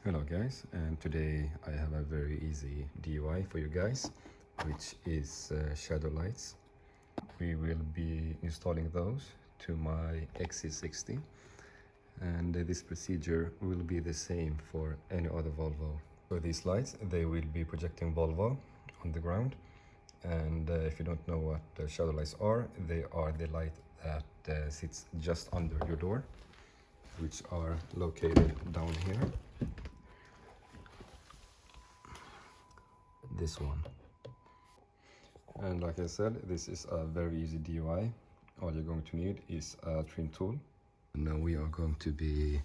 Hello guys, and today I have a very easy DIY for you guys, which is shadow lights. We will be installing those to my XC60, and this procedure will be the same for any other Volvo. So these lights, they will be projecting Volvo on the ground, and if you don't know what shadow lights are, they are the light that sits just under your door, which are located down here. This one. And like I said, this is a very easy DIY. All you're going to need is a trim tool. Now we are going to be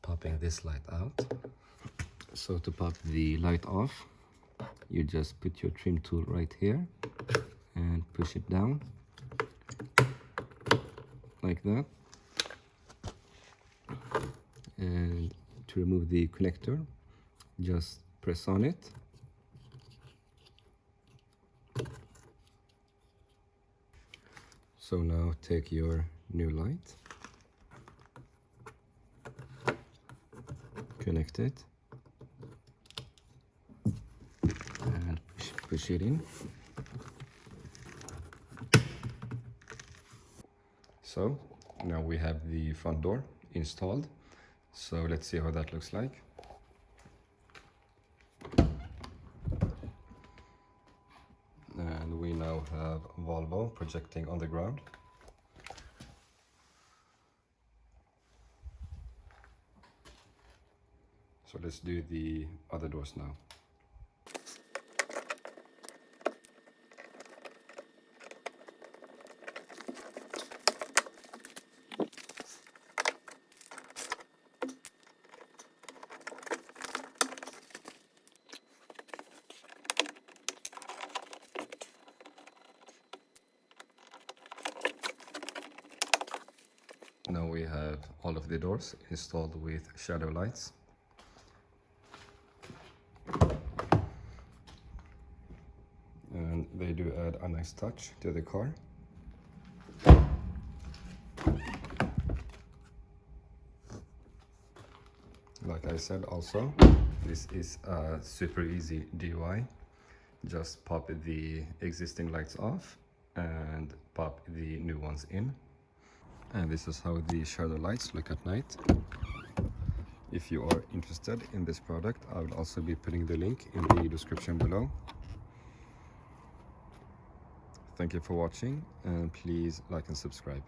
popping this light out. So to pop the light off, you just put your trim tool right here and push it down like that. And to remove the connector, just press on it. So now take your new light, connect it, and push it in. So now we have the front door installed. So let's see how that looks like. And we now have Volvo projecting on the ground. So let's do the other doors now. Now we have all of the doors installed with shadow lights. And they do add a nice touch to the car. Like I said also, this is a super easy DIY. Just pop the existing lights off and pop the new ones in. And this is how the shadow lights look at night. If you are interested in this product, I will also be putting the link in the description below. Thank you for watching, and please like and subscribe.